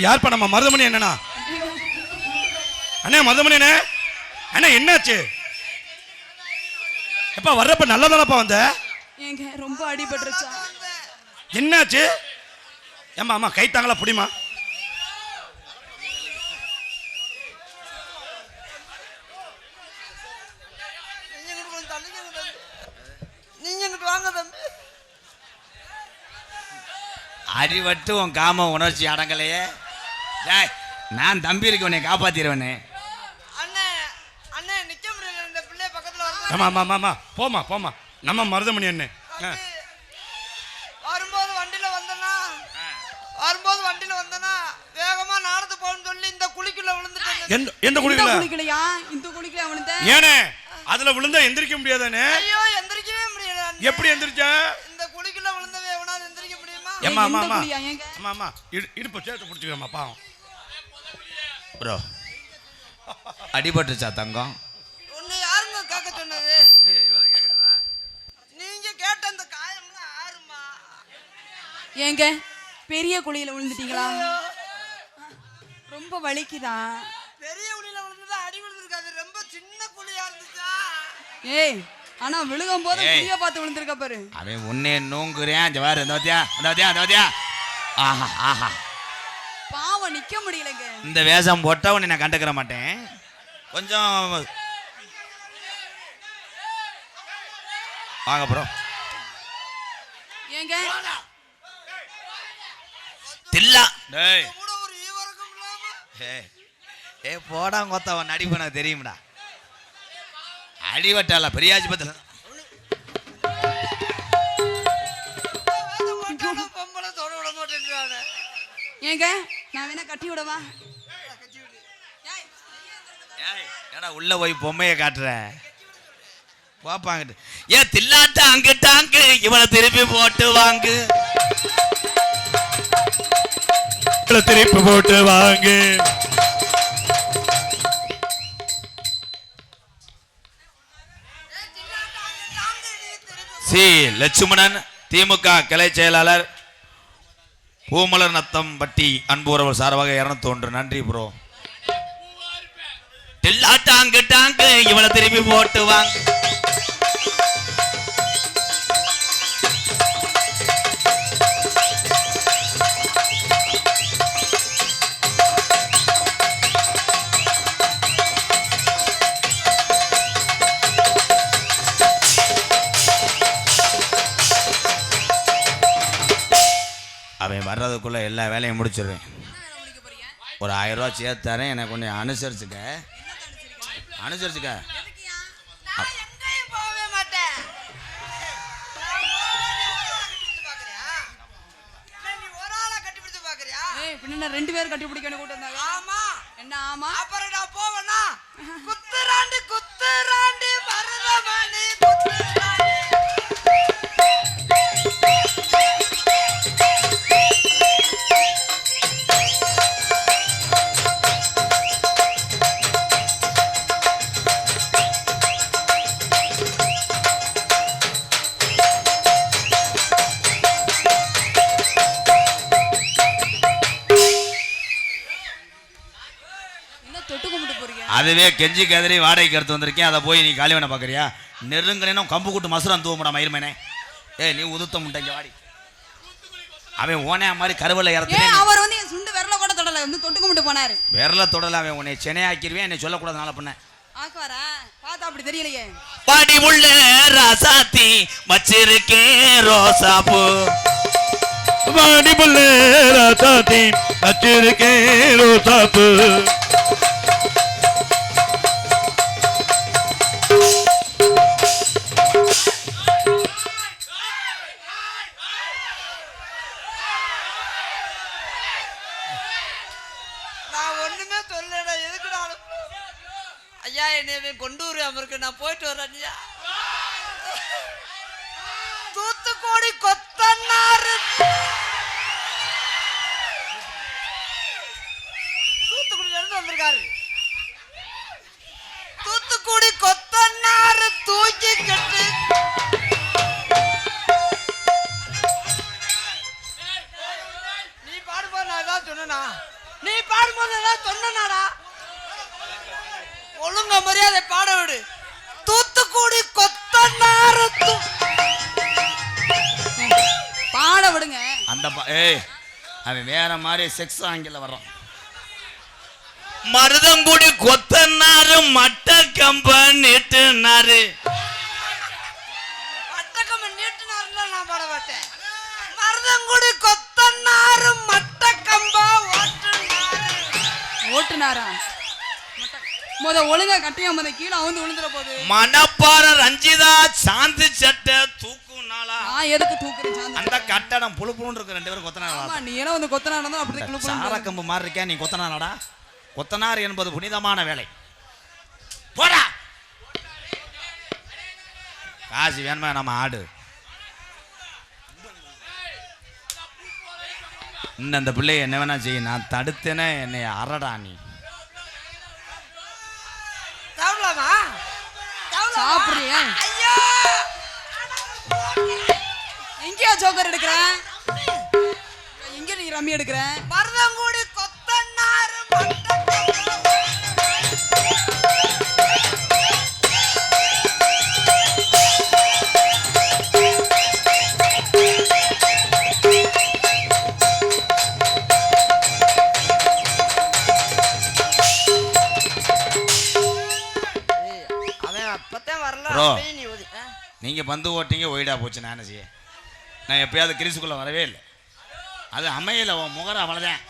யார் பண்ண மருதமணி என்னண்ணா? அண்ணே மருதமணி அண்ணே, அண்ணே என்னாச்சு? எப்ப வர்றப்ப நல்லதானப்பா வந்த? ஏங்க ரொம்ப அடிபட்டுருச்சா? என்னாச்சு? ஏம்மா அம்மா கை தாங்களா புடிமா. அறிவட்டு உன் காம உணர்ச்சி அடங்கலையே. நான் தம்பி இருக்கு உன்னை காப்பாத்திடுவேனே. ஆமா ஆமா ஆமா போமா போமா. நம்ம மருதமணி அண்ணே வரும்போது வண்டியில வந்தனா வேகமா நடந்து போன்னு சொல்லி இந்த குழிக்குள்ள விழுந்துட்டேன். எந்த குழிக்குள்ளயா? இந்த குழிக்குள்ள விழுந்தேன். ஏனே அதுல விழுந்தா எந்திரிக்க முடியாதானே? ஐயோ எந்திரிக்கவே முடியல. எப்படி எந்திரிச்ச? இந்த குழிக்குள்ள விழுந்தவே எவனால எந்திரிக்க முடியுமா? அம்மா அம்மா அம்மா அம்மா அம்மா இடுப்பு சேர்த்து பிடிச்சுக்கமா பாவம். ப்ரோ அடிபட்டுச்சா தங்கம்? உன்னை யாருங்க கேட்க சொன்னது? இவளை கேக்குறதா? நீங்க கேட்ட அந்த காயம்லாம் ஆறுமா? ஏங்க பெரிய குழியில விழுந்துட்டீங்களா? ரொம்ப வலிக்குதா? பெரிய குழியில விழுந்ததா அடி விழுந்திருக்காது. ரொம்ப சின்ன குழியா இருந்துச்சா? ஏய் ஆனா விழுகும் போது குழிய பார்த்து விழுந்திருக்க பாரு. அவன் உன்னை நோங்குறேன். ஜவார் அந்த வத்தியா அந்த வத்தியா அந்த வத்தியா. ஆஹா ஆஹா பாவம் நிக்க முடியலங்க. இந்த வேஷம் போட்டா உன்னை நான் கண்டுக்கிற மாட்டேன். கொஞ்சம் வாங்க ப்ரோ. ஏங்க தில்லா டேய் கூட ஒரு ஈவரகம் இல்லாம ஏய் போடா கொத்தவன் நடி பண்ண தெரியும்டா. அடிவட்டால பெரியாஜி பத்தல பொம்பளை தொட விட மாட்டேன்றானே. ஏங்க நான் வேணா கட்டி விடவா? ஏடா உள்ள போய் பொம்மையை காட்டுற பாப்பாங்கிட்டு. ஏன் தில்லாட்ட அங்கிட்டாங்கு இவனை திருப்பி போட்டு வாங்கு. திருப்பி போட்டு வாங்கு. சி லட்சுமணன் திமுக கிளை செயலாளர் பூமலர் நத்தம் பட்டி அன்பு உறவு சார்பாக 201. நன்றி ப்ரோ. தில்லாட்டாங்கு டாங்கு இவனை திருப்பி போட்டு வாங்க. அவன் வர்றதுக்குள்ள எல்லா வேலையும் முடிச்சிடுவேன். ஒரு 1000 ரூபா சேர்த்தாரேன். எனக்கு கொஞ்சம் அனுசரிச்சுக்க. போவே மாட்டேன். நீ ஒரு ஆளா கட்டி பிடிச்சு பாக்குறியா? ஏய் பின்ன 2 பேர் கட்டி பிடிக்கணும் கூட்ட வந்தாங்க. ஆமா என்ன ஆமா? அப்புறம் நான் போவேனா? குத்துராண்டி குத்துராண்டி மருதமணி குத்துராண்டி. அதுவே கெஞ்சி கதறி வாடகைக்கு எடுத்து வந்திருக்கேன். அதை போய் நீ காலி வேணா பாக்குறியா? நெருங்கணும் கம்பு கூட்டு மசுரம் தூவமுடா மயிர்மேனே. நீ உதுத்த முட்டைங்க வாடி. அவன் ஓனே மாதிரி கருவலை இறத்து. அவர் வந்து என் சுண்டு விரல கூட தொடல, வந்து தொட்டு கும்பிட்டு போனாரு. விரல தொடல. அவன் உன்னை சென்னையாக்கிடுவேன். என்னை சொல்லக்கூடாதுனால பண்ண ஆக்குவாரா? பார்த்தா அப்படி தெரியலையே. பாடி உள்ள ராசாத்தி வச்சிருக்கே ரோசாப்பூ. பாடி உள்ள ராசாத்தி வச்சிருக்கே ரோசாப்பூ. ஐயா என்னை கொண்டூர் அமருக்கு நான் போயிட்டு வரேன். ஐயா தூத்துக்குடி கொத்தனாரு சொன்னனா? நீ பாடும்போது ஏதாவது சொன்னனாடா? ஒழுங்க மரியாதை பாட விடு. தூத்துக்குடி கொத்தனார் பாட விடுங்க. அந்த ஏய் அவன் வேற மாதிரி செக்ஸ் ஆங்கில வர்றான். மருதங்குடி கொத்தனாரு மட்ட கம்ப நீட்டுனாரு. மட்டக்கம்ப நீட்டுனாருல நான் பாட மாட்டேன். மருதங்குடி கொத்தனாரு மட்ட கம்ப ஓட்டுனாரா? ஒழுங்கா கட்டியா கீழே வந்து விழுந்துற போது. மணப்பாற ரஞ்சிதா சாந்து சட்டை தூக்குனாளா? நான் எதுக்கு தூக்குறேன்? அந்த கட்டடம் புழு புழுன்னு இருக்கு. 2 பேரும் கொத்தனாரா? நீ எல்லாம் வந்து கொத்தனாரா? அப்படி சாரக்கம்பு மாதிரி இருக்கா நீ கொத்தனாரடா? கொத்தனார் என்பது புனிதமான வேலை. போடா காசு வேணுமா? நம்ம ஆடு இன்னும் அந்த பிள்ளைய என்ன வேணா செய்ய. நான் தடுத்தேனே என்னை அரடா நீ. சாப்பிடுறியா? எங்கேயா ஜோக்கர் எடுக்கிற? எங்க நீ ரம்மி எடுக்கிற? மருதங்குடி கொத்தனாரு நீங்க பந்து ஓட்டிங்க ஒயிடா போச்சு. நான் என்ன செய்ய? நான் எப்பயாவது கிரிசுக்குள்ள வரவே இல்லை. அது அமையல. உன் முகர அவ்வளவுதான்.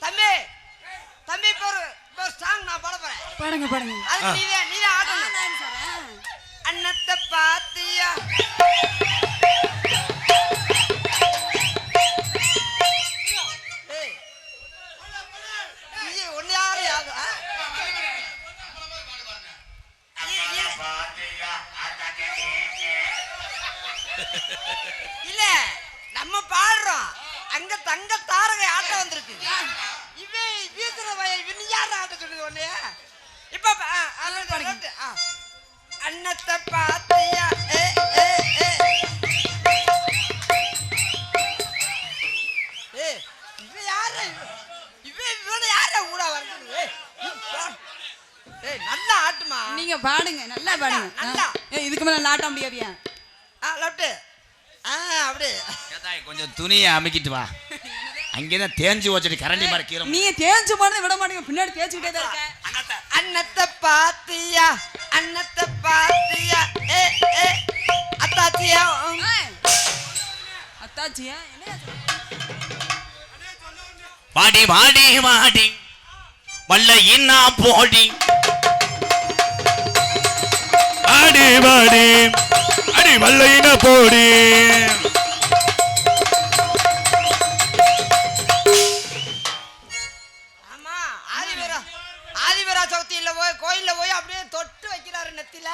தம்பி தம்பி சாங் நான் பாட போறேன். பாடுங்க பாடுங்க. நீ ஆடணும். அன்னத்தை பாத்தியா? ஒன்னு யாரு இல்ல நம்ம பாடுறோம். அங்க தங்க தாரகை ஆட்ட வந்திருக்கு. இவன் வீசுற வயல் யாரு ஆட்ட சொல்லுது ஒன்னே? இப்ப அன்னத்தை பாத்தியா? நல்லா ஆட்டுமா. நீங்க பாடுங்க, நல்லா பாடுங்க. இதுக்கு மேல ஆட்ட முடியாதியா? அப்படி கொஞ்சம் துணியை அமுக்கிட்டு வா. அங்கேதான் தேஞ்சு வச்சுட்டு கரண்டி மாதிரி கீரை. நீ தேஞ்சு போனதை விட மாட்டீங்க. பின்னாடி தேய்ச்சிக்கிட்டே தான் இருக்க. அன்னத்தை பாத்தியா? அன்னத்தை பாத்தியா? அத்தாச்சியா? அத்தாச்சியா? வாடி வாடி வாடி வல்லையின்னா போடி ஆடி வாடி அடி வல்லையினா போடி. ஆமா ஆதிவரா சௌத்தியில போய் கோயில்ல போய் அப்படியே தொட்டு வைக்கிறாரு நெத்தில.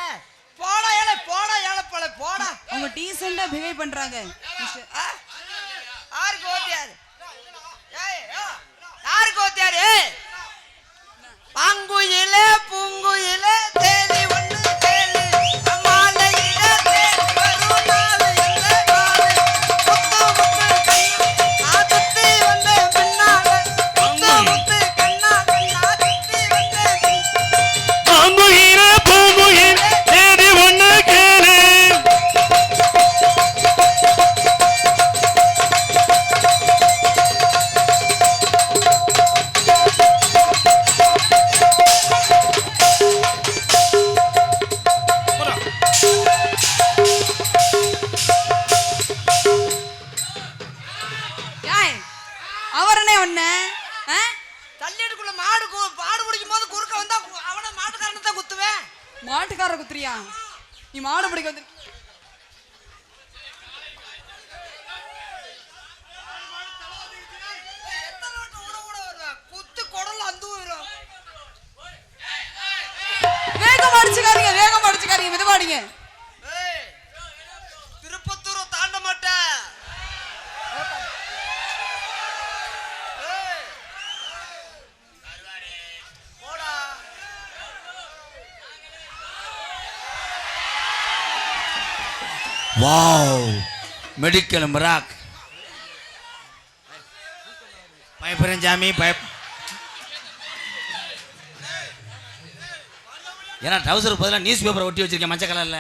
போடா ஏழை போடா ஏழை போல போடா. அவங்க டீசெண்டா பிஹேவ் பண்றாங்க. யாருக்கு ஓத்தியாரு? யாருக்கு ஓத்தியாரு? பாங்குயிலே பூங்குயிலே தேதி ஒண்ணு கேளு. மாலையில தேடி வரும் நாள் எந்த நாள்? முத்து முத்து கண்ணா சுத்தி வந்த பின்னால. முத்து முத்து கண்ணா கண்ணா சுத்தி வந்த பாங்குயிலே பூங்குயிலே தேடி ஒண்ணு கேளு. அவரனே ஒண்ணு தள்ளிடுக்குள்ள மாடு பிடிக்கும் போது குறுக்க வந்தா அவனை மாட்டுக்காரனை தான் குத்துவேன். மாட்டுக்கார குத்துறியா? நீ மாடு பிடிக்க வந்து குத்து குடல் அந்த வரும். வேகம் அடிச்சுக்காதீங்க மெதுவாடிங்க. திருப்பத்தூரை தாண்ட மாட்டேன். Wow medical மிராக். பயப்படுறேன் சாமி ஏன்னா ட்ரௌசர் பதிலாக நியூஸ் பேப்பரை ஒட்டி வச்சிருக்கேன் மஞ்சள் கலர்ல.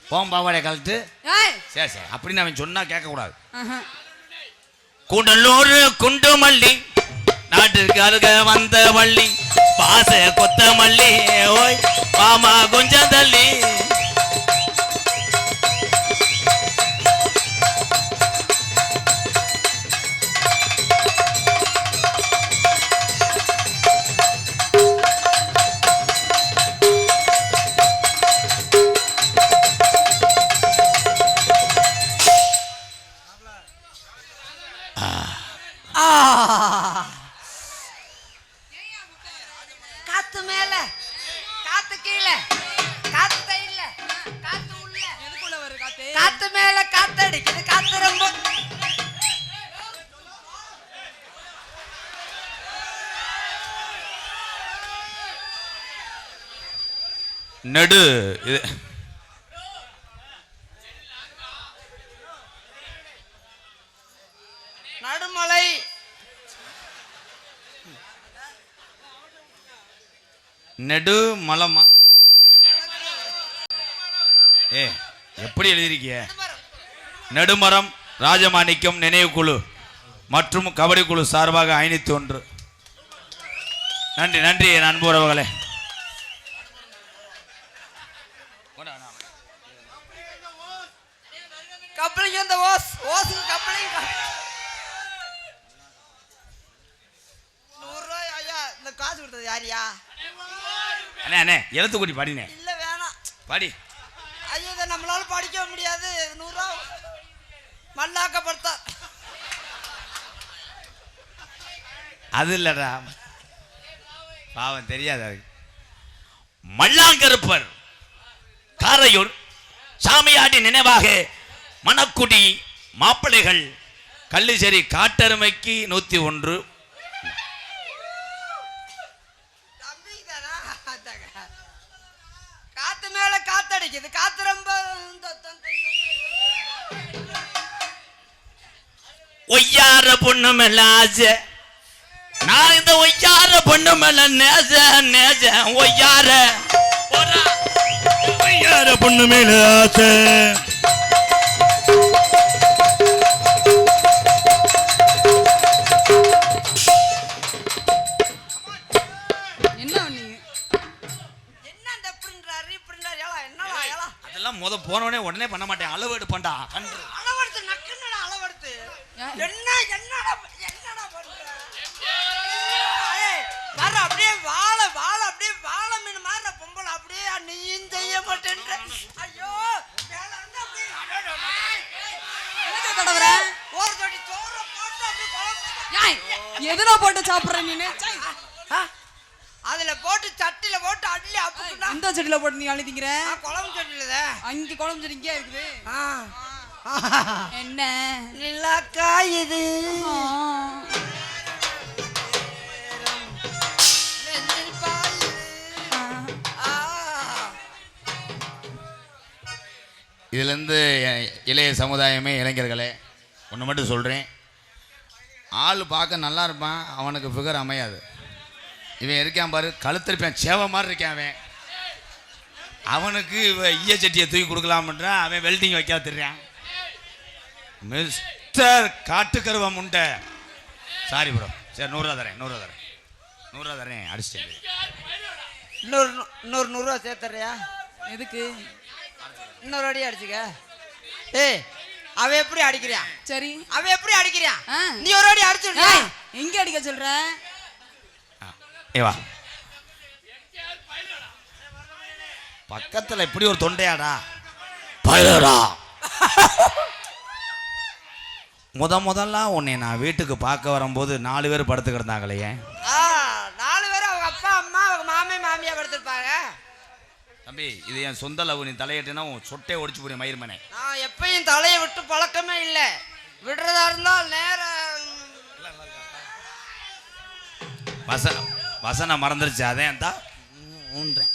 போம் பாவாடைய கலட்டு. சரி சரி அப்படின்னு அவன் சொன்னா கேட்கக்கூடாது. கூடலூர் குண்டு மல்லி நாட்டுக்கு அருக வந்த வள்ளி பாச கொத்த மல்லி ஓய் மாமா கொஞ்சம் தள்ளி. காத்து மேல காத்து கீழே காத்து தையில காத்து உள்ள எதுக்குள்ள வரு காத்து? காத்து மேல காத்து அடிக்குது காத்து ரொம்ப. நடு இது நடுமலை நெடு மலமா எப்படி எழுதியிருக்கிய? நெடுமரம் ராஜமாணிக்கம் நினைவு குழு மற்றும் கபடி குழு சார்பாக 501. நன்றி நன்றி என் அன்பு உறவுகளே. கப்பலிங்க இந்த ஓசுக்கு கப்பலிங்க 100 ரூபாய். ஐயா இந்த காசு கொடுத்தது யாரியா? அண்ணே அண்ணே எழுத்துக்குடி பாடினே. இல்ல வேணாம் பாடி. ஐயோ இதை நம்மளால படிக்க முடியாது. 100 ரூபா மல்லாக்கப்படுத்த. அது இல்லடா பாவம் தெரியாது. மல்லாங்கருப்பர் காரையூர் சாமியாடி நினைவாக மணக்குடி மாப்பிள்ளைகள் கள்ளிச்சேரி காட்டெருமைக்கு 101. காத்து மேல காத்தடிக்குது காத்து ரொம்ப. ஒய்யார பொண்ணு மேல ஆசை நான் இந்த ஒய்யார பொண்ணு மேல நேச நேச ஒய்யார பொண்ணு மேல ஆசை. அதெல்லாம் போனவனே உடனே பண்ண மாட்டேன். அளவு எடுப்பா அளவெடுத்து நக்குன்னு அளவெடுத்து என்னடா பண்ற? வர அப்படியே வாழ அப்படியே வாழ மீன் மாதிரி பொம்பளை அப்படியே நீயும் செய்ய மாட்டேன். ஐயோ ஒரு தொடி சோற போட்டு அப்படியே எதுல போட்டு சாப்பிடுற நீனு? அதுல போட்டு சட்டில போட்டு அள்ளி அப்படின்னா இந்த சட்டில போட்டு நீ அழுதிக்கிற? குழம்பு சட்டில அங்க குழம்பு சட்டி இங்கே இருக்குது. என்ன நிலாக்கா இது? இதுலேருந்து இளைய சமுதாயமே இளைஞர்களே ஒன்று மட்டும் சொல்கிறேன். ஆள் பார்க்க நல்லா இருப்பான், அவனுக்கு ஃபிகர் அமையாது. இவன் இருக்கான் பாரு, கழுத்திருப்பான் சேவை மாதிரி இருக்கான். அவனுக்கு ஈய சட்டியை தூக்கி கொடுக்கலாம்ன்றான். அவன் வெல்டிங் வைக்க தெரியான். மிஸ்டர் காட்டுக்கருவ முண்டை. Sorry bro. சரி 100 ரூபா தரேன் 100 ரூபா தரேன் அடிச்சிட்டேன். இன்னொரு 100 ரூபா சேர்த்துறியா? எதுக்கு? இன்னொரு அடி அடிச்சுக்க. ஏய் அவ எப்படி அடிக்கிறியா? சரி அவ எப்படி அடிக்கிறியா? நீ ஒரு அடி அடிச்சுடுறியா? எங்க அடிக்க சொல்ற? ஏவா பக்கத்துல இப்படி ஒரு தொண்டையாடா பயலடா. முதல்ல உன்னை நான் வீட்டுக்கு பார்க்க வரும்போது 4 பேர் படுத்து கிடந்தாங்களே. 4 பேர் அவங்க அப்பா அம்மா அவங்க மாமே மாமியா படுத்திருப்பாங்க. தம்பி இது என் சொந்த லவ். நீ தலையிட்டுனா உன் சொட்டை ஒடிச்சு போறிய மயிர்மனே. நான் எப்பயும் தலையை விட்டு பழக்கமே இல்லை. விடுறதா இருந்தால் நேரம் வசனம் மறந்துருச்சு. அதேன் தான் ஊன்றேன்.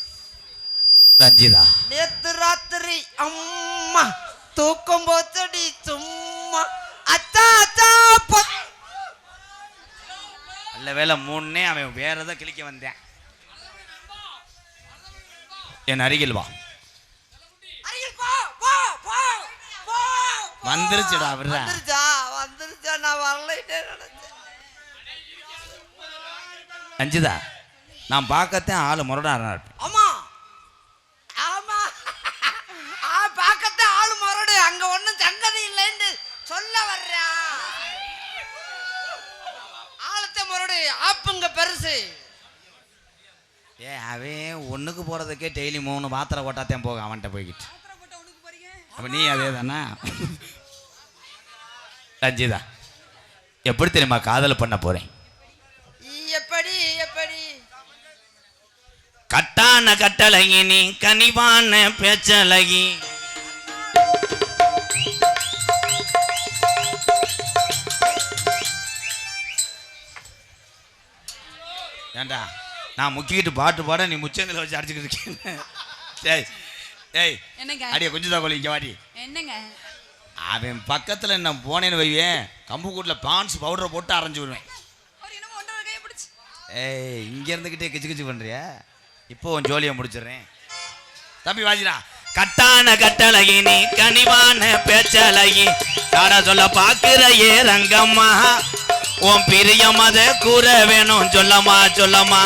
ரஞ்சிதா நேத்து ராத்திரி அம்மா தூக்கம் போச்சடி சும்மா அச்சா அச்சா நல்ல வேலை 3 அவன் வேற ஏதோ கிளிக்க வந்தேன். என் அருகில் வா. வந்துருச்சுடா அவர்தான். வந்துருச்சா நான் வரலைட்டே நினைச்சேன். ரஞ்சிதா நான் பார்க்கத்தான் ஆளு முரடா. ஆமா ஆமா பார்க்கத்தான் ஆளு முரடு. அங்க ஒண்ணும் சங்கதி இல்லைன்னு சொல்ல வர்றா. ஆளத்தை முரடு ஆப்புங்க பெருசு. அவன் ஒண்ணுக்கு போறதுக்கே டெய்லி 3 பாத்திரம் போட்டாத்தான் போக அவன்கிட்ட போய்கிட்டு. அப்ப நீ அதே தானா? ரஞ்சிதா எப்படி தெரியுமா காதல் பண்ண போறேன்? எப்படி எப்படி கட்டான கட்டழகி நீ கனிவான பேச்சழகி. ஏண்டா நான் முக்கிட்டு பாட்டு பாட நீ முச்சந்தில வச்சு அடிச்சுக்கிட்டு இருக்கேன். டேய் டேய் என்னங்க அடியே கொஞ்சம் தான் இங்கே வாடி. என்னங்க அவன் பக்கத்தில் என்ன போனேன்னு வைவேன் கம்பு கூட்டில் பான்ஸ் பவுடரை போட்டு அரைஞ்சு விடுவேன். ஏய் இங்கே இருந்துக்கிட்டே கிச்சு கிச்சு பண்ணுறியா? இப்போ உன் ஜோலியை முடிச்சிடுறேன். தம்பி வாஜிடா. கட்டான கட்டழகி நீ கனிவான பேச்சழகி தாடா சொல்ல பார்க்கிற ஏ ரங்கம்மா உன் பிரியம் அதை கூற வேணும் சொல்லமா சொல்லமா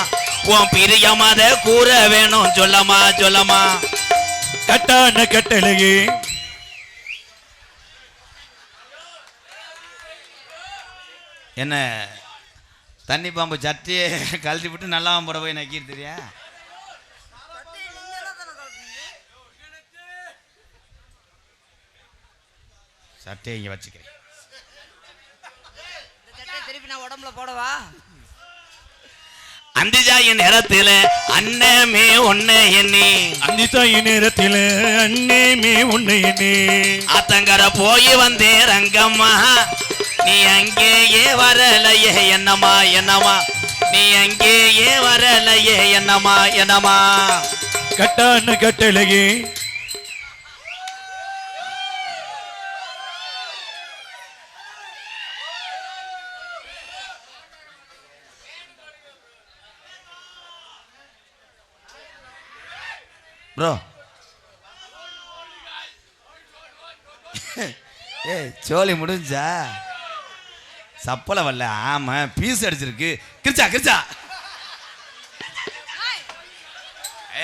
உன் பிரியம் அதை கூற வேணும் சொல்லமா சொல்லமா. கட்டான கட்டழகி என்ன தண்ணி பாம்பு சட்டியை கழட்டி விட்டு நல்லா போட போய் நக்கிட்டு தெரியா? சட்டையை இங்கே வச்சுக்கிறேன். திருப்பி நான் உடம்புல போடவா? அந்திஜாயின் நேரத்தில் அண்ணமே ஒன்னு எண்ணி அந்திஜாயின் நேரத்தில் அண்ணேமே ஒன்னு எண்ணி ஆத்தங்கர போய் வந்தே ரங்கம்மா நீ அங்கேயே வரலையே என்னமா என்னமா நீ அங்கேயே வரலையே என்னமா என்னமா. கட்டான கட்டழகி ப்ரோ ஏ சோலி முடிஞ்சா சப்பலை வரல. ஆமா பீஸ் அடிச்சிருக்கு. கிரிச்சா கிரிச்சா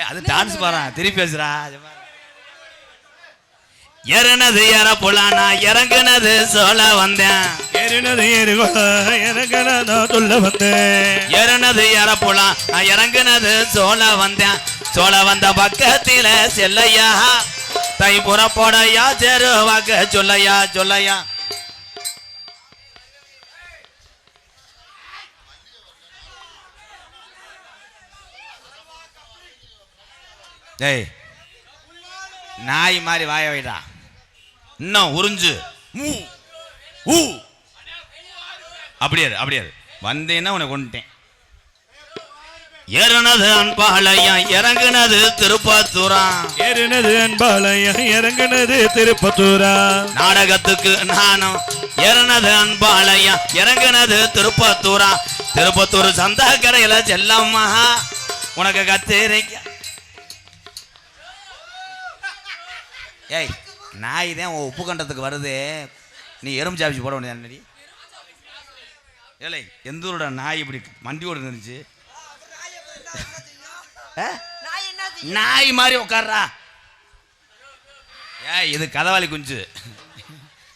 அது டான்ஸ் பாரு திருப்பி பேசுறா. ஏறினது ஏற போலானா இறங்குனது சொல்ல வந்தேன். ஏறினது ஏறுகோளா இறங்குனதா சொல்ல வந்தேன். ஏறினது ஏற போலாம் நான் இறங்குனது சொல்ல வந்தேன். சொல்ல வந்த பக்கத்தில செல்லையா தை புறப்படையா செருவாக்க சொல்லையா சொல்லையா. டேய் நாய் மாதிரி வாய வைடா. இன்னும் உறிஞ்சு அப்படியே அப்படியே வந்தேன்னா உன்னை கொண்டுட்டேன். ஏறினது அன்பாலயம் இறங்குனது திருப்பத்தூரா. ஏறினது அன்பாலயம் இறங்குனது திருப்பத்தூரா. நாடகத்துக்கு நானும் ஏறினது அன்பாலயம் இறங்குனது திருப்பத்தூரா. திருப்பத்தூர் சந்தக்கரையில செல்லம்மா உனக்கு கத்திரிக்க. ஏய் நாய் தான் உப்பு கண்டத்துக்கு வருது. நீ எறும்பு சாப்பிச்சு போட வேண்டியது. ஏலை எந்த ஊரோட நாய் இப்படி மண்டி ஓடு இருந்துச்சு? நாய் மாதிரி உட்கார்றா. ஏய் இது கதவாளி குஞ்சு.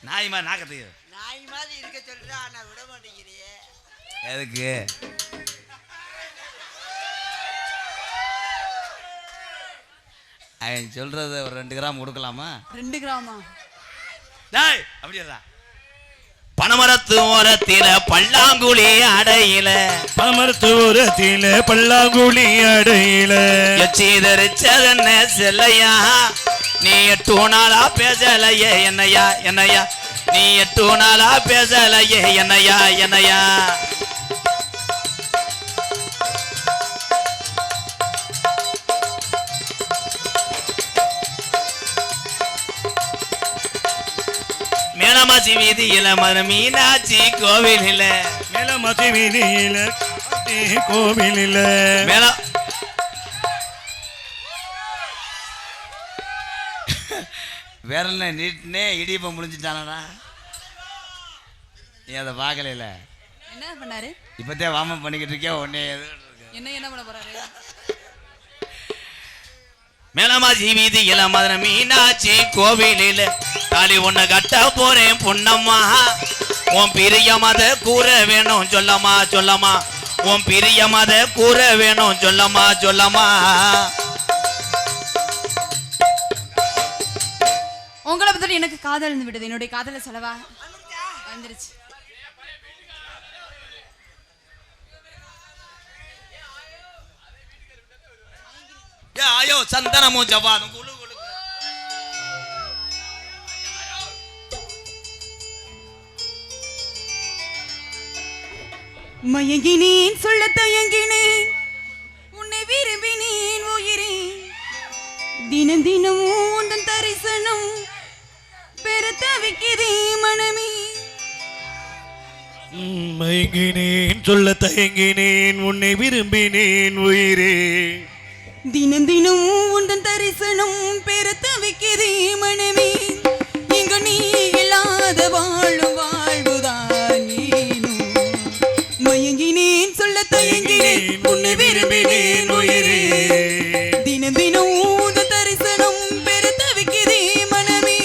நாய் மாதிரி நாக்கத்துக்கு நாய் மாதிரி இருக்க சொல்றா. நான் விட மாட்டேங்கிறியே. எதுக்கு? அவன் சொல்றது ஒரு 2 கிராம் கொடுக்கலாமா? 2 கிராமா? டேய் அப்படியே பனமரத்து ஓரத்தில பல்லாங்குழி அடையில பனமரத்து ஓரத்தில பல்லாங்குழி அடையில எச்சீதரிச்சதென்ன செல்லையா நீ 8 நாளா பேசலையே என்னையா என்னையா நீ 8 நாளா பேசலையே என்னையா என்னையா. மேலமாசி வீதியில மதுரை மீனாட்சி கோவிலில மேலமாசி வீதியில கோவிலில மேல விரல நீட்டினே இடிப்பம் முடிஞ்சிட்டானடா நீ அதை பார்க்கல என்ன பண்ணாரு இப்பத்தே வாமம் பண்ணிக்கிட்டு இருக்கியா உடனே என்ன பண்ண போறாரு மேலமாசி வீதியில மதுரை மீனாட்சி கோவிலில தாலி ஒண்ணு கட்ட போறேன் பொன்னம்மா உன் பிரியமத கூற வேணும் சொல்லம்மா சொல்லம்மா உன் பிரியமத கூற வேணும் சொல்லம்மா சொல்லம்மா உங்களை பத்தி எனக்கு காதல் இருந்து விடுது என்னுடைய காதல செலவா வந்துருச்சு ஆயோ சந்தனமும் ஜவாதும் குழு குழு மயங்கினேன் சொல்ல தயங்கினேன் உன்னை விரும்பினேன் உயிரே தினம் தினமும் உந்தன் தரிசனம் பெற தவிக்கிறே மனமே மயங்கினேன் சொல்ல தயங்கினேன் உன்னை விரும்பினேன் உயிரே தினம் தினம் உந்தன் தரிசனம் பெற தவிக்கிறே மனமே இங்கு நீ இல்லாத வாழும் வாழ்வுதான் ஏனோ மயங்கினேன் சொல்ல தயங்கினேன் உன்னை விரும்பினேன் உயிரே தினம் தினம் உந்தன் தரிசனம் பெற தவிக்கிறே மனமே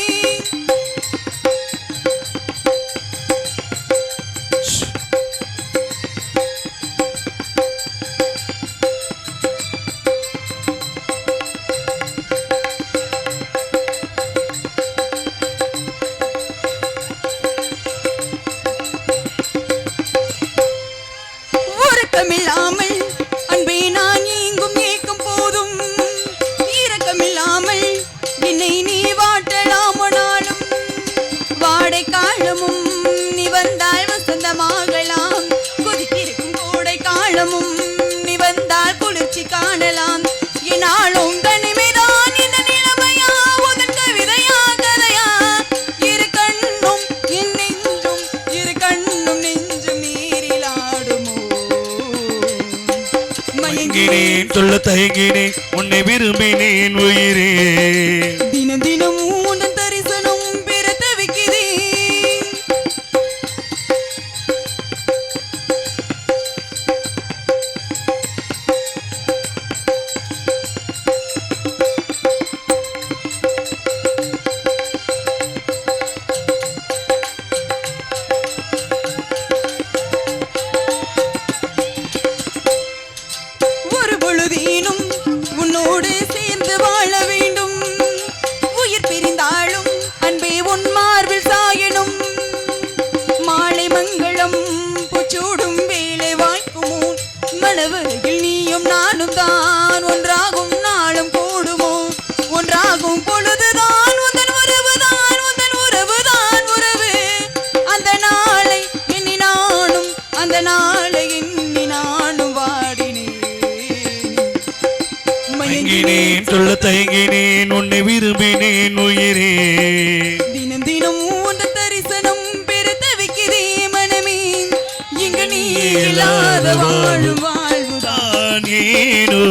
இரக்கமில்லாமல் அன்பே நான் எங்கும் ஏக்கும் போதும் இரக்கமில்லாமல் என்னை நீ வாட்டலாமனாலும் வாடை காலமும் நீ வந்தால் வசந்தமாகலாம் கொதித்திருக்கும் கோடை காலமும் நீ வந்தால் குளிர்ச்சி காணலாம் என்னாலும் தனிமைதான் இந்த நிலைமையா உதன் கவிதையா கதையா இரு கண்ணும் என் நெஞ்சும் இரு கண்ணும் நெஞ்சும் நீரிலாடுமோ மயங்கினேன் சொல்ல தயங்கினேன் உன்னை விரும்பினேன் உயிரே தினம் தினம் உன் தரிசனம் பெற தவிக்கிறேன் ஒரு பொழுதேனும் உன்னோடு சேர்ந்து வாழ வேண்டும் உயிர் பிரிந்தாலும் அன்பே உன் மார்பில் சாயணும் மாலை மங்களம் பூச்சூடும் வேலை வாய்க்குமோ மனவரையில் நீயும் நானும் தான் ஒன்றாகும் நாளும் கூடுமோ ஒன்றாகும் பொழுதுதான் உந்தன் உறவுதான் உந்தன் உறவுதான் உறவு அந்த நாளை எண்ணி நானும் அந்த நாளை எண்ணி நானும் வாடினேன் மயங்கினேன் சொல்ல தயங்கினேன் உன்னை விரும்பினேன் உயிரே தினம் தினம் உன் தரிசனம் பெற தவிக்கிறே மனமே இங்கு நீ இல்லாத வாழும் வாழ்வுதான் தான் ஏனோ